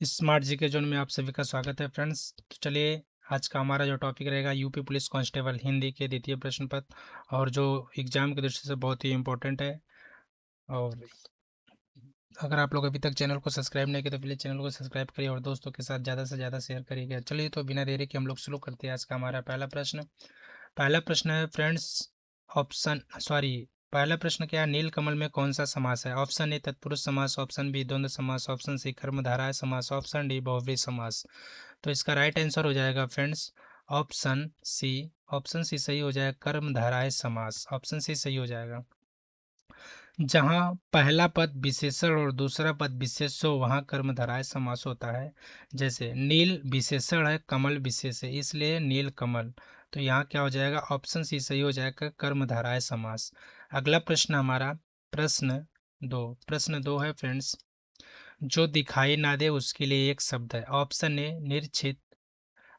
Smart GK zone में आप सभी का स्वागत है फ्रेंड्स। तो चलिए, आज का हमारा जो टॉपिक रहेगा यूपी पुलिस कांस्टेबल हिंदी के द्वितीय प्रश्न पत्र, और जो एग्जाम की दृष्टि से बहुत ही इम्पोर्टेंट है। और अगर आप लोग अभी तक चैनल को सब्सक्राइब नहीं किए तो प्लीज़ चैनल को सब्सक्राइब करिए और दोस्तों के साथ ज़्यादा से ज़्यादा शेयर करिएगा। चलिए, तो बिना देरी के हम लोग शुरू करते हैं आज का हमारा पहला प्रश्न है फ्रेंड्स। ऑप्शन सॉरी पहला प्रश्न क्या है? नीलकमल में कौन सा समास है? ऑप्शन ए तत्पुरुष समास, ऑप्शन बी द्वंद्व समास, ऑप्शन सी कर्मधारय समास, ऑप्शन डी बहुव्रीहि समास। तो इसका राइट आंसर हो जाएगा friends option C. Option C सही हो जाएगा, कर्मधारय समास। ऑप्शन सी सही हो जाएगा। जहाँ पहला पद विशेषण और दूसरा पद विशेष्य हो वहाँ कर्मधारय समास होता है। जैसे नील विशेषण है, कमल विशेष है, इसलिए नील कमल। तो यहाँ क्या हो जाएगा? ऑप्शन सी सही हो जाएगा, कर्मधारय समास। अगला प्रश्न हमारा प्रश्न दो है फ्रेंड्स। जो दिखाई ना दे उसके लिए एक शब्द है। ऑप्शन ए निर्छित,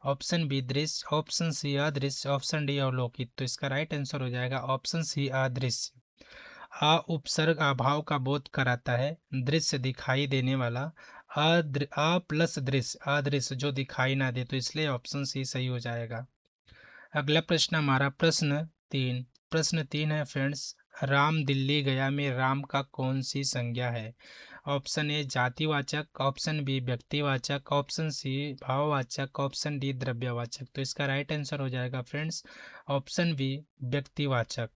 ऑप्शन बी दृश्य, ऑप्शन सी अदृश्य, ऑप्शन डी अवलोकित। तो इसका राइट आंसर हो जाएगा ऑप्शन सी अदृश्य। आ उपसर्ग अभाव का बोध कराता है, दृश्य दिखाई देने वाला। अ प्लस दृश्य अदृश्य जो दिखाई ना दे, तो इसलिए ऑप्शन सी सही हो जाएगा। अगला प्रश्न हमारा प्रश्न तीन है फ्रेंड्स। राम दिल्ली गया में राम का कौन सी संज्ञा है? ऑप्शन ए जातिवाचक, ऑप्शन बी व्यक्तिवाचक, ऑप्शन सी भाववाचक, ऑप्शन डी द्रव्यवाचक। तो इसका राइट आंसर हो जाएगा फ्रेंड्स ऑप्शन बी व्यक्तिवाचक।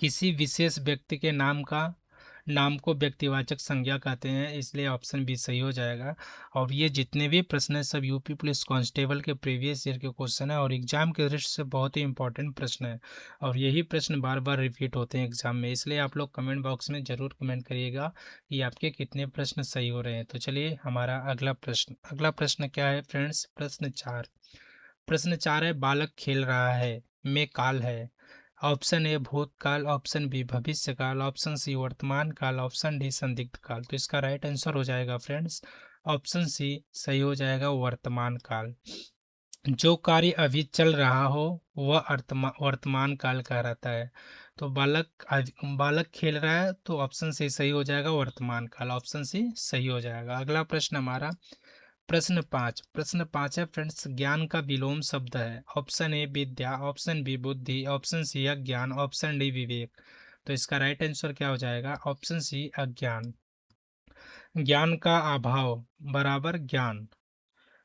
किसी विशेष व्यक्ति के नाम को व्यक्तिवाचक संज्ञा कहते हैं, इसलिए ऑप्शन बी सही हो जाएगा। और ये जितने भी प्रश्न हैं सब यूपी पुलिस कांस्टेबल के प्रीवियस ईयर के क्वेश्चन है और एग्जाम के दृष्टि से बहुत ही इंपॉर्टेंट प्रश्न है। और यही प्रश्न बार बार रिपीट होते हैं एग्जाम में, इसलिए आप लोग कमेंट बॉक्स में ज़रूर कमेंट करिएगा कि आपके कितने प्रश्न सही हो रहे हैं। तो चलिए, हमारा अगला प्रश्न क्या है फ्रेंड्स? प्रश्न 4 है, बालक खेल रहा है में काल है। ऑप्शन ए भूतकाल, ऑप्शन बी भविष्य काल, ऑप्शन सी वर्तमान काल, ऑप्शन डी संदिग्ध काल। तो इसका राइट आंसर हो जाएगा फ्रेंड्स ऑप्शन सी सही हो जाएगा, वर्तमान काल। जो कार्य अभी चल रहा हो वह वर्तमान काल कहलाता है। तो बालक खेल रहा है, तो ऑप्शन सी सही हो जाएगा, वर्तमान काल। ऑप्शन सी सही हो जाएगा। अगला प्रश्न हमारा प्रश्न 5 है फ्रेंड्स। ज्ञान का विलोम शब्द है। ऑप्शन ए विद्या, ऑप्शन बी बुद्धि, ऑप्शन सी अज्ञान, ऑप्शन डी विवेक। तो इसका राइट आंसर क्या हो जाएगा? ऑप्शन सी अज्ञान। ज्ञान का अभाव बराबर ज्ञान।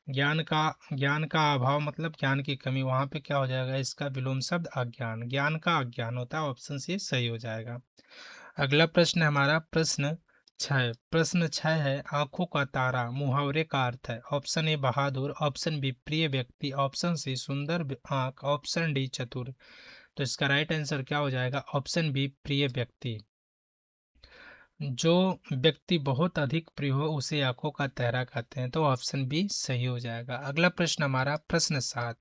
ज्ञान का अभाव मतलब ज्ञान की कमी, वहां पे क्या हो जाएगा? इसका विलोम शब्द अज्ञान। ज्ञान का अज्ञान होता है, ऑप्शन सी सही हो जाएगा। अगला प्रश्न है हमारा प्रश्न 6 है, आंखों का तारा मुहावरे का अर्थ है। ऑप्शन ए बहादुर, ऑप्शन बी प्रिय व्यक्ति, ऑप्शन सी सुंदर आंख, ऑप्शन डी चतुर। तो इसका राइट आंसर क्या हो जाएगा? ऑप्शन बी प्रिय व्यक्ति। जो व्यक्ति बहुत अधिक प्रिय हो उसे आंखों का तारा कहते हैं, तो ऑप्शन बी सही हो जाएगा। अगला प्रश्न हमारा प्रश्न 7,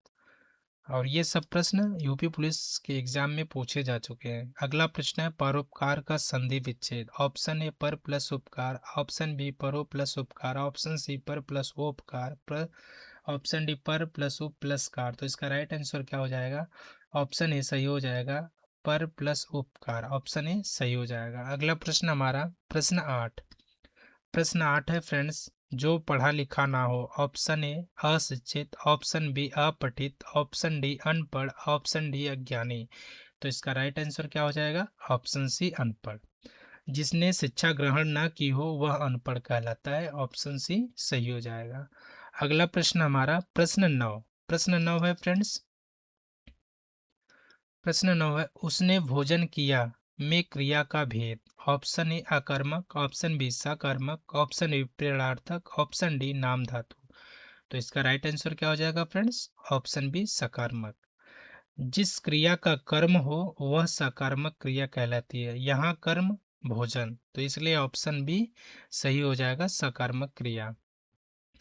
और ये सब प्रश्न यूपी पुलिस के एग्जाम में पूछे जा चुके हैं। अगला प्रश्न है, परोपकार का संधि विच्छेद। ऑप्शन ए पर प्लस उपकार, ऑप्शन बी परो प्लस उपकार, ऑप्शन सी पर प्लस उपकार, ऑप्शन डी पर प्लस उप प्लस कार। तो इसका राइट आंसर क्या हो जाएगा? ऑप्शन ए सही हो जाएगा, पर प्लस उपकार। ऑप्शन ए सही हो जाएगा। अगला प्रश्न हमारा प्रश्न 8 है फ्रेंड्स। जो पढ़ा लिखा ना हो। ऑप्शन ए अशिक्षित, ऑप्शन बी अपठित, ऑप्शन डी अनपढ़, ऑप्शन डी अज्ञानी। तो इसका राइट आंसर क्या हो जाएगा? ऑप्शन सी अनपढ़। जिसने शिक्षा ग्रहण ना की हो वह अनपढ़ कहलाता है। ऑप्शन सी सही हो जाएगा। अगला प्रश्न हमारा प्रश्न 9 है फ्रेंड्स। प्रश्न 9 है, उसने भोजन किया में क्रिया का भेद। ऑप्शन ए अकर्मक, ऑप्शन बी सकर्मक, ऑप्शन बी प्रेरणार्थक, ऑप्शन डी नाम धातु। तो इसका राइट आंसर क्या हो जाएगा फ्रेंड्स? ऑप्शन बी सकर्मक। जिस क्रिया का कर्म हो वह सकारात्मक क्रिया कहलाती है। यहाँ कर्म भोजन, तो इसलिए ऑप्शन बी सही हो जाएगा, सकारात्मक क्रिया।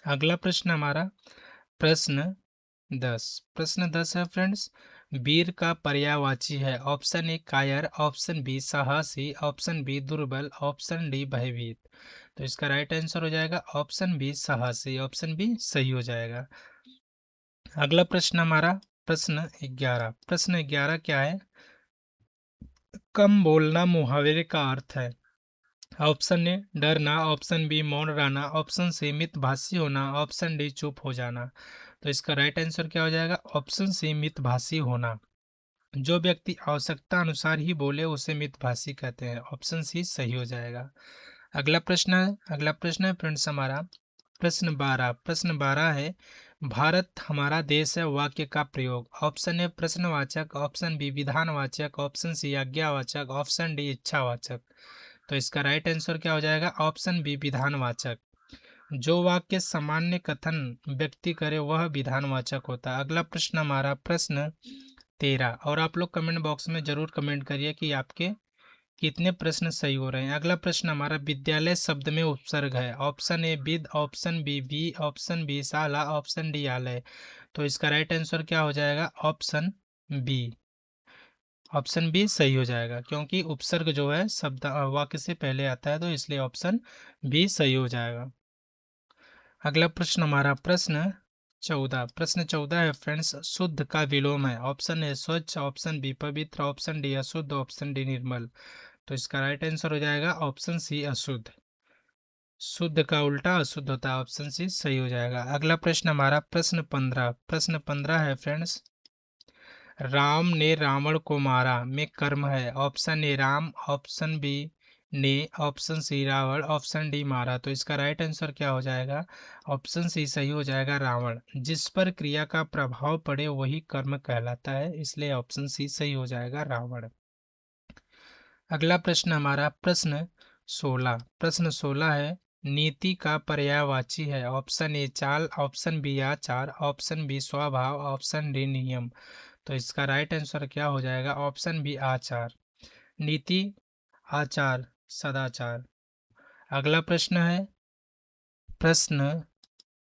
अगला प्रश्न हमारा प्रश्न 10 है फ्रेंड्स। वीर का पर्यायवाची है। ऑप्शन ए कायर, ऑप्शन बी साहसी, ऑप्शन बी दुर्बल, ऑप्शन डी भयभीत। तो इसका राइट आंसर हो जाएगा ऑप्शन बी साहसी। ऑप्शन बी सही हो जाएगा। अगला प्रश्न हमारा प्रश्न 11 क्या है? कम बोलना मुहावरे का अर्थ है। ऑप्शन ए डरना, ऑप्शन बी मौन रहना, ऑप्शन सी मितभाषी होना, ऑप्शन डी चुप हो जाना। तो इसका राइट आंसर क्या हो जाएगा? ऑप्शन सी मितभाषी होना। जो व्यक्ति आवश्यकता अनुसार ही बोले उसे मितभाषी कहते हैं। ऑप्शन सी सही हो जाएगा। अगला प्रश्न है फ्रेंड्स हमारा प्रश्न 12 है, भारत हमारा देश है वाक्य का प्रयोग। ऑप्शन ए प्रश्नवाचक, ऑप्शन बी विधानवाचक, ऑप्शन सी आज्ञावाचक, ऑप्शन डी इच्छावाचक। तो इसका राइट आंसर क्या हो जाएगा? ऑप्शन बी विधानवाचक। जो वाक्य सामान्य कथन व्यक्ति करे वह विधानवाचक होता है। अगला प्रश्न हमारा प्रश्न 13, और आप लोग कमेंट बॉक्स में जरूर कमेंट करिए कि आपके कितने प्रश्न सही हो रहे हैं। अगला प्रश्न हमारा विद्यालय शब्द में उपसर्ग है। ऑप्शन ए विद, ऑप्शन बी वी, ऑप्शन बी शाला, ऑप्शन डी आलय। तो इसका राइट आंसर क्या हो जाएगा? Option B. ऑप्शन बी सही हो जाएगा, क्योंकि उपसर्ग जो है शब्द वाक्य से पहले आता है, तो इसलिए ऑप्शन बी सही हो जाएगा। अगला प्रश्न हमारा प्रश्न 14 है फ्रेंड्स, शुद्ध का विलोम है। ऑप्शन ए स्वच्छ, ऑप्शन बी पवित्र, ऑप्शन डी अशुद्ध, ऑप्शन डी निर्मल। तो इसका राइट आंसर हो जाएगा ऑप्शन सी अशुद्ध। शुद्ध का उल्टा अशुद्ध होता है। ऑप्शन सी सही हो जाएगा। अगला प्रश्न हमारा प्रश्न 15 है फ्रेंड्स, राम ने रावण को मारा में कर्म है। Option A Ram, option B ने, option C Ravan, option D मारा। तो इसका राइट आंसर क्या हो जाएगा? ऑप्शन सी सही हो जाएगा, रावण। जिस पर क्रिया का प्रभाव पड़े वही कर्म कहलाता है, इसलिए ऑप्शन सी सही हो जाएगा, रावण। अगला प्रश्न हमारा प्रश्न 16 है, नीति का पर्यायवाची है। ऑप्शन ए चाल, ऑप्शन बी आचार, ऑप्शन बी स्वभाव, ऑप्शन डी नियम। तो इसका राइट आंसर क्या हो जाएगा? ऑप्शन बी आचार। नीति, आचार, सदाचार। अगला प्रश्न है प्रश्न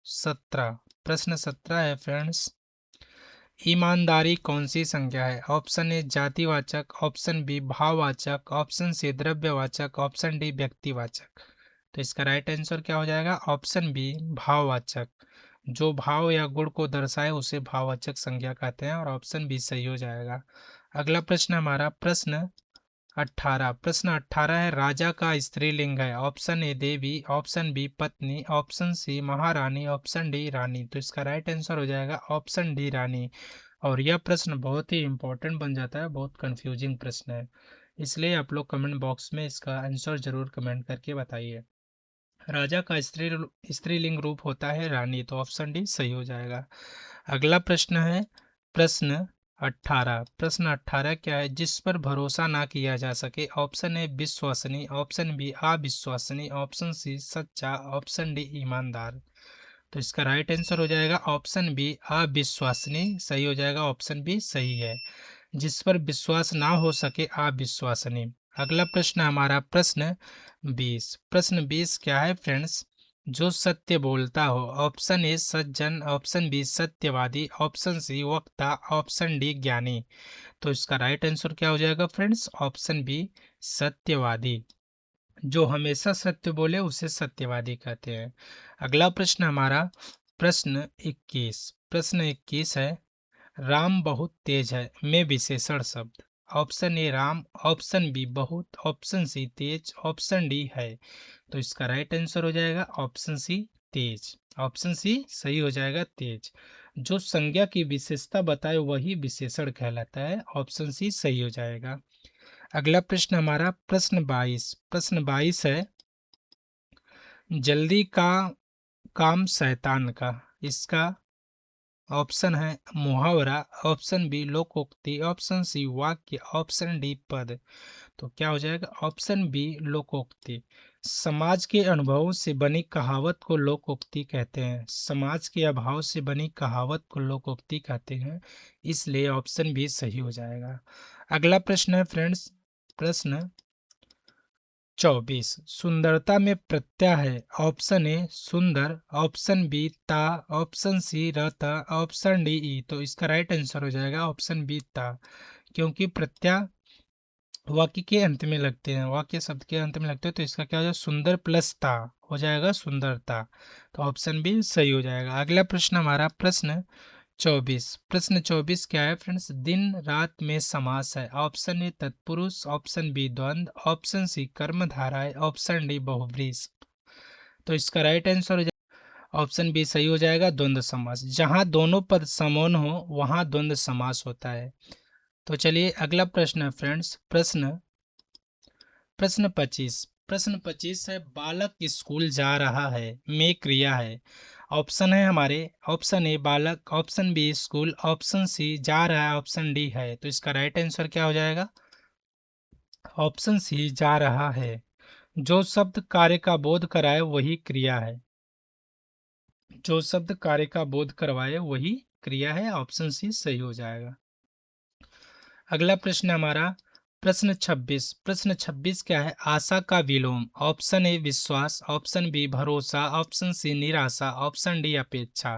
17 प्रश्न 17 है फ्रेंड्स, ईमानदारी कौन सी संख्या है? ऑप्शन ए जातिवाचक, ऑप्शन बी भाववाचक, ऑप्शन सी द्रव्यवाचक, ऑप्शन डी व्यक्तिवाचक। तो इसका राइट आंसर क्या हो जाएगा? ऑप्शन बी भाववाचक। जो भाव या गुण को दर्शाए उसे भाववाचक संज्ञा कहते हैं, और ऑप्शन बी सही हो जाएगा। अगला प्रश्न हमारा प्रश्न 18 है, राजा का स्त्रीलिंग है। ऑप्शन ए देवी, ऑप्शन बी पत्नी, ऑप्शन सी महारानी, ऑप्शन डी रानी। तो इसका राइट आंसर हो जाएगा ऑप्शन डी रानी। और यह प्रश्न बहुत ही इंपॉर्टेंट बन जाता है, बहुत कंफ्यूजिंग प्रश्न है, इसलिए आप लोग कमेंट बॉक्स में इसका आंसर जरूर कमेंट करके बताइए। राजा का स्त्रीलिंग रूप होता है रानी, तो ऑप्शन डी सही हो जाएगा। अगला प्रश्न है प्रश्न 18 क्या है, जिस पर भरोसा ना किया जा सके। ऑप्शन ए विश्वसनीय, ऑप्शन बी अविश्वसनीय, ऑप्शन सी सच्चा, ऑप्शन डी ईमानदार। तो इसका राइट आंसर हो जाएगा ऑप्शन बी अविश्वसनीय, सही हो जाएगा, ऑप्शन बी सही है। जिस पर विश्वास ना हो सके अविश्वसनीय। अगला प्रश्न हमारा प्रश्न 20 क्या है फ्रेंड्स, जो सत्य बोलता हो। Option A Sajjan, option B सत्यवादी, ऑप्शन सी वक्ता, ऑप्शन डी ज्ञानी। तो इसका राइट आंसर क्या हो जाएगा फ्रेंड्स? ऑप्शन बी सत्यवादी। जो हमेशा सत्य बोले उसे सत्यवादी कहते हैं। अगला प्रश्न हमारा प्रश्न 21 है, राम बहुत तेज है में विशेषण शब्द। Option A Ram, option B बहुत, ऑप्शन सी तेज, ऑप्शन डी है। तो इसका राइट आंसर हो जाएगा ऑप्शन सी तेज। ऑप्शन सी सही हो जाएगा, तेज। जो संज्ञा की विशेषता बताए वही विशेषण कहलाता है, ऑप्शन सी सही हो जाएगा। अगला प्रश्न हमारा प्रश्न 22 है, जल्दी का काम शैतान का। इसका ऑप्शन है मुहावरा, ऑप्शन बी लोकोक्ति, ऑप्शन सी वाक्य, ऑप्शन डी पद। तो क्या हो जाएगा? ऑप्शन बी लोकोक्ति। समाज के अनुभवों से बनी कहावत को लोकोक्ति कहते हैं। समाज के अभाव से बनी कहावत को लोकोक्ति कहते हैं, इसलिए ऑप्शन बी सही हो जाएगा। अगला प्रश्न है फ्रेंड्स प्रश्न 24, सुंदरता में प्रत्यय है। ऑप्शन ए सुंदर, ऑप्शन बी ता, ऑप्शन सी रहता, ऑप्शन डी ई। तो इसका राइट आंसर हो जाएगा ऑप्शन बी ता, क्योंकि प्रत्यय वाक्य के अंत में लगते हैं, वाक्य शब्द के अंत में लगते हैं, तो इसका क्या हो जाएगा? सुंदर प्लस ता हो जाएगा सुंदरता। तो ऑप्शन बी सही हो जाएगा। अगला प्रश्न हमारा 24। प्रश्न 24 क्या है फ्रेंड्स? दिन रात में समास है। ऑप्शन ए तत्पुरुष, ऑप्शन बी द्वंद्व, ऑप्शन सी कर्मधारय, ऑप्शन डी बहुव्रीहि। तो इसका राइट आंसर हो जाएगा ऑप्शन बी सही हो जाएगा, द्वंद्व समास। जहां दोनों पद समान हो वहां द्वंद्व समास होता है। तो चलिए अगला प्रश्न है फ्रेंड्स, प्रश्न 25। प्रश्न 25 है, बालक स्कूल जा रहा है में क्रिया है। ऑप्शन है हमारे, ऑप्शन ए बालक, option B school, option C जा रहा है, ऑप्शन डी है। तो इसका राइट आंसर क्या हो जाएगा? ऑप्शन सी जा रहा है। जो शब्द कार्य का बोध कराए वही क्रिया है। जो शब्द कार्य का बोध करवाए वही क्रिया है। ऑप्शन सी सही हो जाएगा। अगला प्रश्न हमारा प्रश्न 26। प्रश्न 26 क्या है? आशा का विलोम। ऑप्शन ए विश्वास, ऑप्शन बी भरोसा, ऑप्शन सी निराशा, ऑप्शन डी अपेक्षा।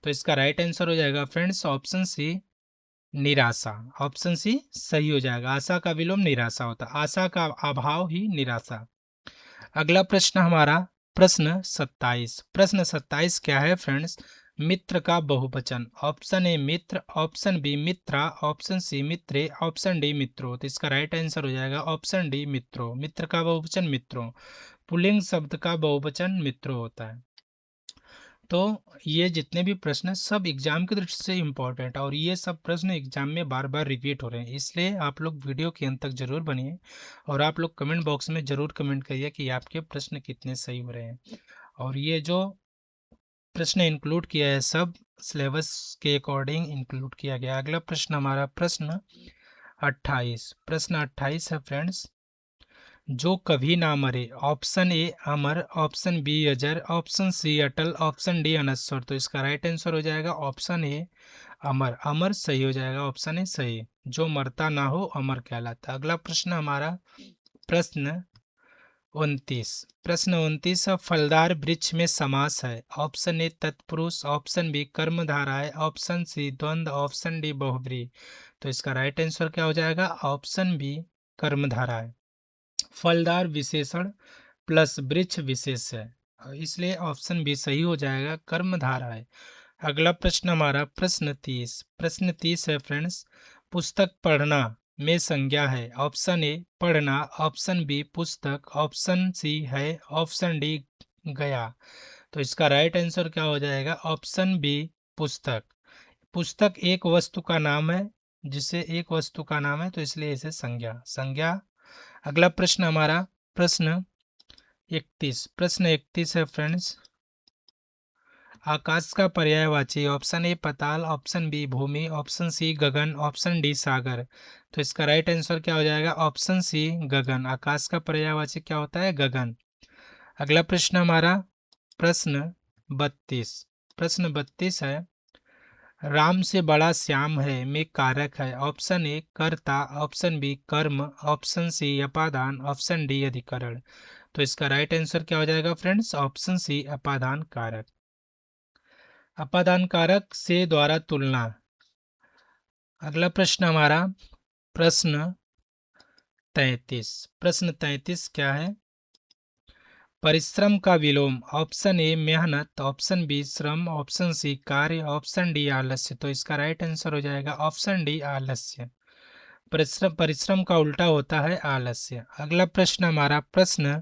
तो इसका राइट आंसर हो जाएगा फ्रेंड्स ऑप्शन सी निराशा। ऑप्शन सी सही हो जाएगा। आशा का विलोम निराशा होता है, आशा का अभाव ही निराशा। अगला प्रश्न हमारा प्रश्न 27। प्रश्न 27 क्या है फ्रेंड्स? मित्र का बहुवचन। ऑप्शन ए मित्र, ऑप्शन बी मित्रा, ऑप्शन सी मित्रे, ऑप्शन डी मित्रों। तो इसका राइट आंसर हो जाएगा ऑप्शन डी मित्रों। मित्र का बहुवचन मित्रों। पुल्लिंग शब्द का बहुवचन मित्रों होता है। तो ये जितने भी प्रश्न हैं सब एग्जाम की दृष्टि से इम्पोर्टेंट, और ये सब प्रश्न एग्जाम में बार बार रिपीट हो रहे हैं, इसलिए आप लोग वीडियो के अंत तक जरूर बनिए और आप लोग कमेंट बॉक्स में जरूर कमेंट करिए कि आपके प्रश्न कितने सही हो रहे हैं। और ये जो प्रश्न इंक्लूड किया है सब सिलेबस के अकॉर्डिंग इंक्लूड किया गया। अगला प्रश्न हमारा प्रश्न 28। प्रश्न 28 है फ्रेंड्स, जो कभी ना मरे। ऑप्शन ए अमर, ऑप्शन बी अजर, ऑप्शन सी अटल, ऑप्शन डी अनश्वर। तो इसका राइट आंसर हो जाएगा ऑप्शन ए अमर। अमर सही हो जाएगा, ऑप्शन ए सही। जो मरता ना हो अमर कहलाता। अगला प्रश्न हमारा प्रश्न 29। प्रश्न 29 है, फलदार वृक्ष में समास है। ऑप्शन ए तत्पुरुष, ऑप्शन बी कर्मधारय, ऑप्शन सी द्वंद्व, ऑप्शन डी बहुव्रीहि। तो इसका राइट आंसर क्या हो जाएगा? ऑप्शन बी कर्मधारय। फलदार विशेषण प्लस वृक्ष विशेष है, इसलिए ऑप्शन बी सही हो जाएगा, कर्मधारा है। अगला प्रश्न हमारा प्रश्न 30। प्रश्न 30 है फ्रेंड्स, पुस्तक पढ़ना में संज्ञा है। ऑप्शन ए पढ़ना, ऑप्शन बी पुस्तक, ऑप्शन सी है, ऑप्शन डी गया। तो इसका राइट आंसर क्या हो जाएगा? ऑप्शन बी पुस्तक। पुस्तक एक वस्तु का नाम है, जिसे एक वस्तु का नाम है तो इसलिए इसे संज्ञा। अगला प्रश्न हमारा प्रश्न 31। प्रश्न 31 है फ्रेंड्स, आकाश का पर्यायवाची। ऑप्शन ए पाताल, ऑप्शन बी भूमि, ऑप्शन सी गगन, ऑप्शन डी सागर। तो इसका राइट आंसर क्या हो जाएगा? ऑप्शन सी गगन। आकाश का पर्यायवाची क्या होता है? गगन। अगला प्रश्न हमारा प्रश्न 32। प्रश्न 32 है, राम से बड़ा श्याम है में कारक है। ऑप्शन ए कर्ता, ऑप्शन बी कर्म, ऑप्शन सी अपादान, ऑप्शन डी अधिकरण। तो इसका राइट आंसर क्या हो जाएगा फ्रेंड्स? ऑप्शन सी अपादान कारक। अपादान कारक से द्वारा तुलना। अगला प्रश्न हमारा प्रश्न 33। प्रश्न 33 क्या है? परिश्रम का विलोम। ऑप्शन ए मेहनत, ऑप्शन बी श्रम, ऑप्शन सी कार्य, ऑप्शन डी आलस्य। तो इसका राइट आंसर हो जाएगा ऑप्शन डी आलस्य। परिश्रम का उल्टा होता है आलस्य। अगला प्रश्न हमारा प्रश्न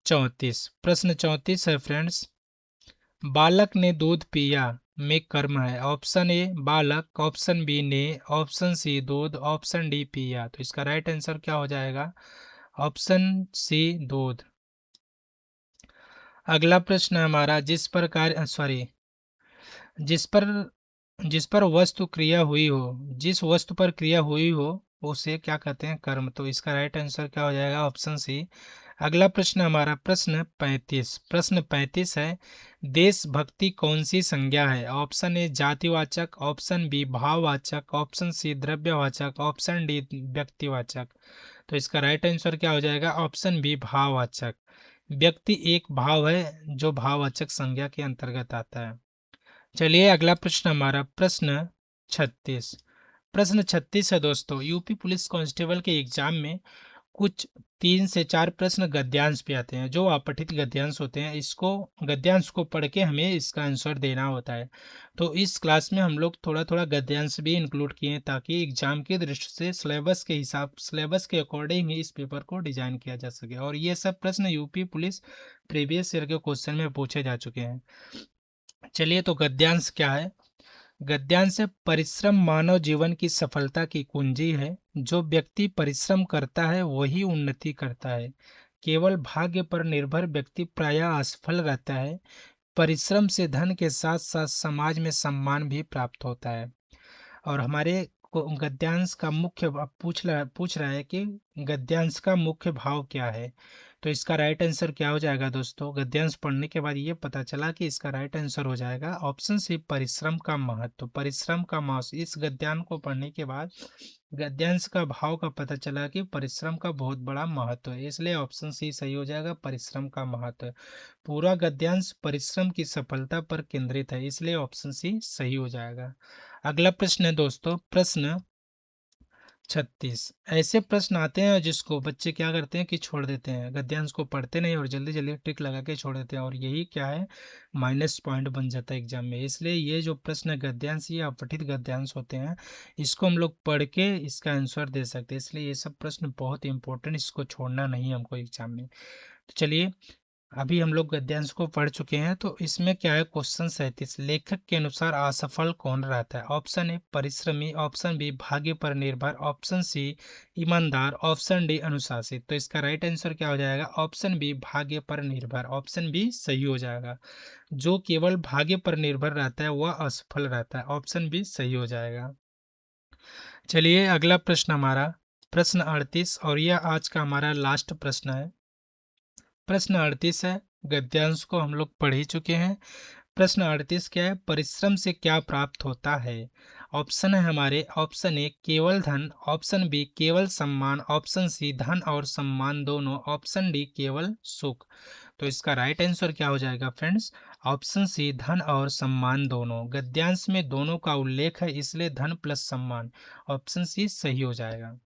34। प्रश्न 34 है फ्रेंड्स, बालक ने दूध पिया में कर्म है। ऑप्शन ए बालक, ऑप्शन बी ने, ऑप्शन सी दूध, ऑप्शन डी पिया। तो इसका राइट आंसर क्या हो जाएगा? ऑप्शन सी दूध। अगला प्रश्न हमारा, जिस पर जिस पर वस्तु क्रिया हुई हो, जिस वस्तु पर क्रिया हुई हो उसे क्या कहते हैं? कर्म। तो इसका राइट आंसर क्या हो जाएगा? Option C. अगला प्रश्न हमारा प्रश्न 35। प्रश्न 35 है, देशभक्ति कौन सी संज्ञा है? ऑप्शन ए जातिवाचक, ऑप्शन बी भाववाचक, ऑप्शन सी द्रव्यवाचक, ऑप्शन डी व्यक्तिवाचक। तो इसका राइट आंसर क्या हो जाएगा? ऑप्शन बी भाववाचक। व्यक्ति एक भाव है जो भाववाचक संज्ञा के अंतर्गत आता है। चलिए अगला प्रश्न हमारा प्रश्न 36। प्रश्न 36 है दोस्तों, यूपी पुलिस कांस्टेबल के एग्जाम में कुछ 3 से 4 प्रश्न गद्यांश पे आते हैं, जो अपठित गद्यांश होते हैं, इसको गद्यांश को पढ़ के हमें इसका आंसर देना होता है। तो इस क्लास में हम लोग थोड़ा-थोड़ा गद्यांश भी इंक्लूड किए हैं, ताकि एग्जाम की दृष्टि से सिलेबस के अकॉर्डिंग ही इस पेपर को डिज़ाइन किया जा सके। और ये सब प्रश्न यूपी पुलिस प्रीवियस ईयर के क्वेश्चन में पूछे जा चुके हैं। चलिए, तो गद्यांश क्या है? गद्यांश है, परिश्रम मानव जीवन की सफलता की कुंजी है। जो व्यक्ति परिश्रम करता है वही उन्नति करता है। केवल भाग्य पर निर्भर व्यक्ति प्रायः असफल रहता है। परिश्रम से धन के साथ साथ समाज में सम्मान भी प्राप्त होता है। और हमारे गद्यांश का मुख्य पूछ रहा है कि गद्यांश का मुख्य भाव क्या है। तो इसका राइट आंसर क्या हो जाएगा दोस्तों? गद्यांश पढ़ने के बाद ये पता चला कि इसका राइट आंसर हो जाएगा ऑप्शन सी, परिश्रम का महत्व। परिश्रम का महत्व, इस गद्यांश को पढ़ने के बाद गद्यांश का भाव का पता चला कि परिश्रम का बहुत बड़ा महत्व है, इसलिए ऑप्शन सी सही हो जाएगा, परिश्रम का महत्व। पूरा गद्यांश परिश्रम की सफलता पर केंद्रित है, इसलिए ऑप्शन सी सही हो जाएगा। अगला प्रश्न है दोस्तों, प्रश्न 36। ऐसे प्रश्न आते हैं जिसको बच्चे क्या करते हैं कि छोड़ देते हैं, गद्यांश को पढ़ते नहीं और जल्दी जल्दी टिक लगा के छोड़ देते हैं, और यही क्या है, माइनस पॉइंट बन जाता है एग्जाम में। इसलिए ये जो प्रश्न गद्यांश या अपठित गद्यांश होते हैं, इसको हम लोग पढ़ के इसका आंसर दे सकते हैं। इसलिए ये सब प्रश्न बहुत इंपॉर्टेंट, इसको छोड़ना नहीं है हमको एग्जाम में। तो चलिए, अभी हम लोग गद्यांश को पढ़ चुके हैं, तो इसमें क्या है, क्वेश्चन 37, लेखक के अनुसार असफल कौन रहता है? ऑप्शन ए परिश्रमी, ऑप्शन बी भाग्य पर निर्भर, ऑप्शन सी ईमानदार, ऑप्शन डी अनुशासित। तो इसका राइट आंसर क्या हो जाएगा? ऑप्शन बी भाग्य पर निर्भर। ऑप्शन बी सही हो जाएगा। जो केवल भाग्य पर निर्भर रहता है वह असफल रहता है। ऑप्शन बी सही हो जाएगा। चलिए, अगला प्रश्न हमारा प्रश्न 38, और यह आज का हमारा लास्ट प्रश्न है। प्रश्न 38 है, गद्यांश को हम लोग पढ़ ही चुके हैं। प्रश्न 38 क्या है, परिश्रम से क्या प्राप्त होता है? ऑप्शन है हमारे, ऑप्शन ए केवल धन, ऑप्शन बी केवल सम्मान, ऑप्शन सी धन और सम्मान दोनों, ऑप्शन डी केवल सुख। तो इसका राइट आंसर क्या हो जाएगा फ्रेंड्स? ऑप्शन सी धन और सम्मान दोनों। गद्यांश में दोनों का उल्लेख है, इसलिए धन प्लस सम्मान। ऑप्शन सी सही हो जाएगा।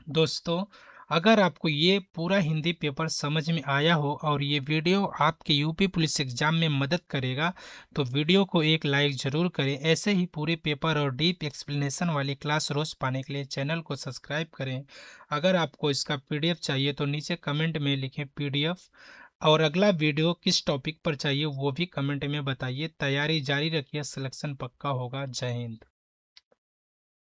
दोस्तों, अगर आपको ये पूरा हिंदी पेपर समझ में आया हो और ये वीडियो आपके यूपी पुलिस एग्जाम में मदद करेगा, तो वीडियो को एक लाइक जरूर करें। ऐसे ही पूरे पेपर और डीप एक्सप्लेनेशन वाली क्लास रोज पाने के लिए चैनल को सब्सक्राइब करें। अगर आपको इसका पीडीएफ चाहिए तो नीचे कमेंट में लिखें पीडीएफ, और अगला वीडियो किस टॉपिक पर चाहिए वो भी कमेंट में बताइए। तैयारी जारी रखिए, सिलेक्शन पक्का होगा। जय हिंद।